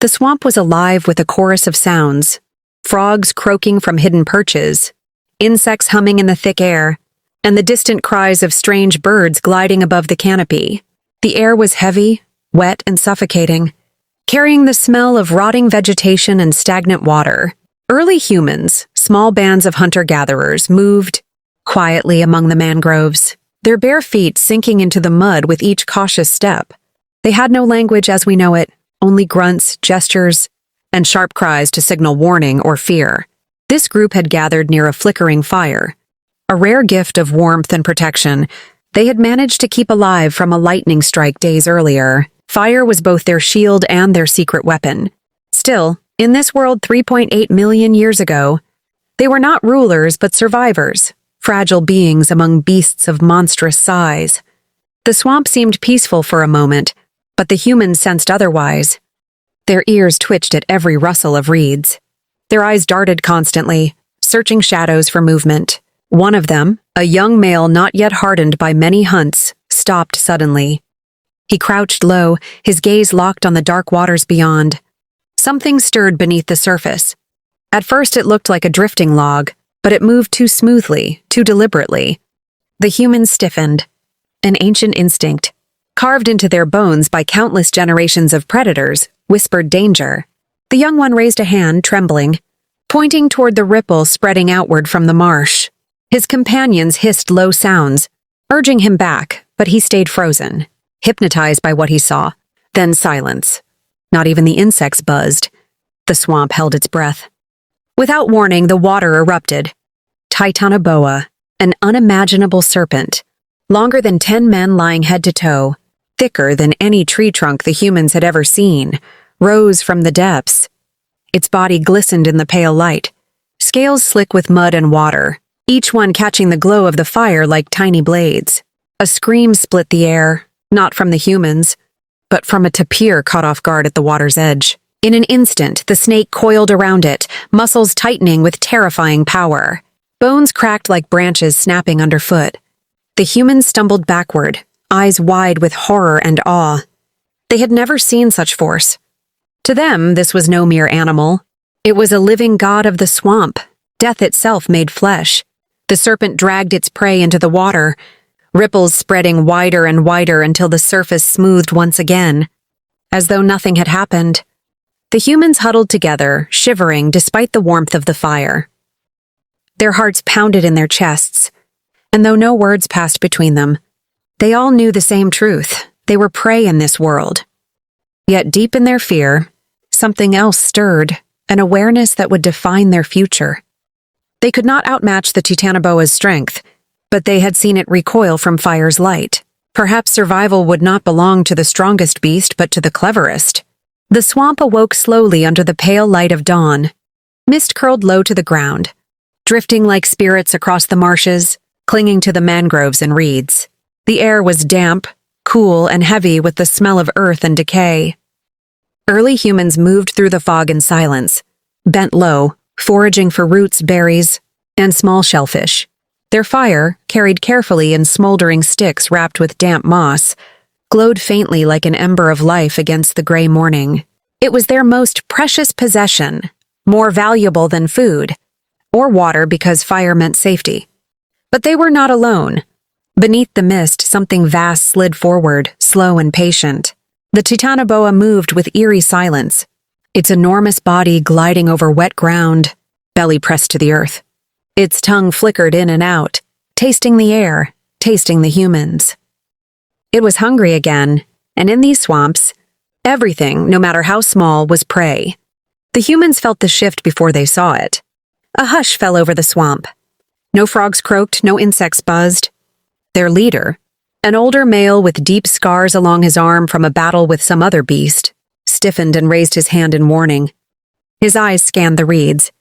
The swamp was alive with a chorus of sounds: frogs croaking from hidden perches, insects humming in the thick air, and the distant cries of strange birds gliding above the canopy. The air was heavy, wet, and suffocating, carrying the smell of rotting vegetation and stagnant water. Early humans, small bands of hunter-gatherers, moved quietly among the mangroves, their bare feet sinking into the mud with each cautious step. They had no language as we know it, only grunts, gestures, and sharp cries to signal warning or fear. This group had gathered near a flickering fire, a rare gift of warmth and protection they had managed to keep alive from a lightning strike days earlier. Fire was both their shield and their secret weapon. Still, in this world 3.8 million years ago, they were not rulers but survivors, fragile beings among beasts of monstrous size. The swamp seemed peaceful for a moment, but the humans sensed otherwise. Their ears twitched at every rustle of reeds. Their eyes darted constantly, searching shadows for movement. One of them, a young male not yet hardened by many hunts, stopped suddenly. He crouched low, his gaze locked on the dark waters beyond. Something stirred beneath the surface. At first it looked like a drifting log, but it moved too smoothly, too deliberately. The humans stiffened. An ancient instinct, carved into their bones by countless generations of predators, whispered danger. The young one raised a hand, trembling, pointing toward the ripple spreading outward from the marsh. His companions hissed low sounds, urging him back, but he stayed frozen, hypnotized by what he saw. Then silence. Not even the insects buzzed. The swamp held its breath. Without warning, the water erupted. Titanoboa, an unimaginable serpent, longer than 10 men lying head to toe, thicker than any tree trunk the humans had ever seen, rose from the depths. Its body glistened in the pale light, scales slick with mud and water, each one catching the glow of the fire like tiny blades. A scream split the air, not from the humans, but from a tapir caught off guard at the water's edge. In an instant, the snake coiled around it, muscles tightening with terrifying power. Bones cracked like branches snapping underfoot. The humans stumbled backward, eyes wide with horror and awe. They had never seen such force. To them, this was no mere animal. It was a living god of the swamp, death itself made flesh. The serpent dragged its prey into the water, ripples spreading wider and wider until the surface smoothed once again. As though nothing had happened, the humans huddled together, shivering despite the warmth of the fire. Their hearts pounded in their chests, and though no words passed between them, they all knew the same truth. They were prey in this world. Yet deep in their fear, something else stirred, an awareness that would define their future. They could not outmatch the Titanoboa's strength, but they had seen it recoil from fire's light. Perhaps survival would not belong to the strongest beast, but to the cleverest. The swamp awoke slowly under the pale light of dawn. Mist curled low to the ground, drifting like spirits across the marshes, clinging to the mangroves and reeds. The air was damp, cool, and heavy with the smell of earth and decay. Early humans moved through the fog in silence, bent low, foraging for roots, berries, and small shellfish. Their fire, carried carefully in smoldering sticks wrapped with damp moss, glowed faintly like an ember of life against the gray morning. It was their most precious possession, more valuable than food, or water because fire meant safety. But they were not alone. Beneath the mist, something vast slid forward, slow and patient. The Titanoboa moved with eerie silence, its enormous body gliding over wet ground, belly pressed to the earth. Its tongue flickered in and out, tasting the air, tasting the humans. It was hungry again, and in these swamps, everything, no matter how small, was prey. The humans felt the shift before they saw it. A hush fell over the swamp. No frogs croaked, no insects buzzed. Their leader, an older male with deep scars along his arm from a battle with some other beast, stiffened and raised his hand in warning. His eyes scanned the reeds.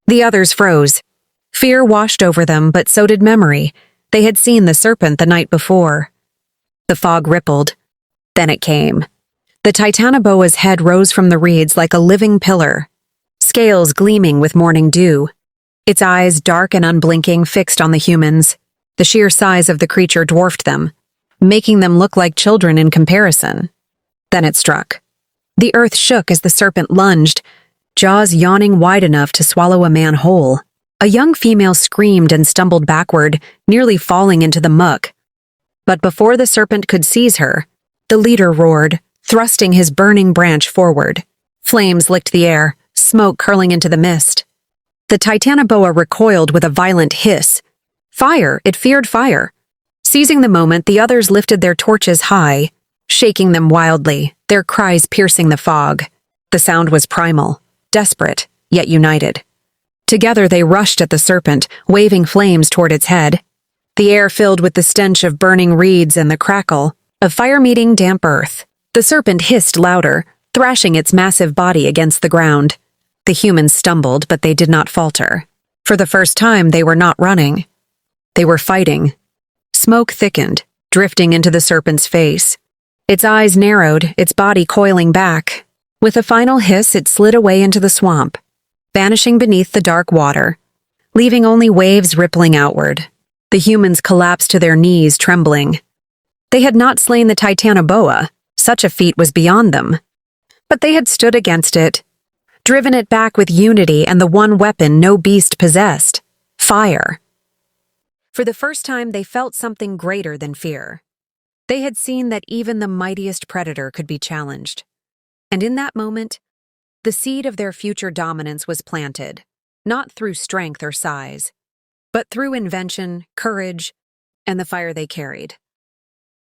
The others froze. Fear washed over them, but so did memory. They had seen the serpent the night before. The fog rippled. Then it came. The Titanoboa's head rose from the reeds like a living pillar, scales gleaming with morning dew. Its eyes, dark and unblinking, fixed on the humans. The sheer size of the creature dwarfed them, making them look like children in comparison. Then it struck. The earth shook as the serpent lunged, jaws yawning wide enough to swallow a man whole. A young female screamed and stumbled backward, nearly falling into the muck. But before the serpent could seize her, the leader roared, thrusting his burning branch forward. Flames licked the air, smoke curling into the mist. The Titanoboa recoiled with a violent hiss. Fire! It feared fire. Seizing the moment, the others lifted their torches high, shaking them wildly, their cries piercing the fog. The sound was primal, desperate, yet united. Together they rushed at the serpent, waving flames toward its head. The air filled with the stench of burning reeds and the crackle of fire meeting damp earth. The serpent hissed louder, thrashing its massive body against the ground. The humans stumbled, but they did not falter. For the first time, they were not running. They were fighting. Smoke thickened, drifting into the serpent's face. Its eyes narrowed, its body coiling back. With a final hiss, it slid away into the swamp, vanishing beneath the dark water, leaving only waves rippling outward. The humans collapsed to their knees, trembling. They had not slain the Titanoboa. Such a feat was beyond them. But they had stood against it, driven it back with unity and the one weapon no beast possessed: fire. For the first time, they felt something greater than fear. They had seen that even the mightiest predator could be challenged. And in that moment, the seed of their future dominance was planted, not through strength or size, but through invention, courage, and the fire they carried.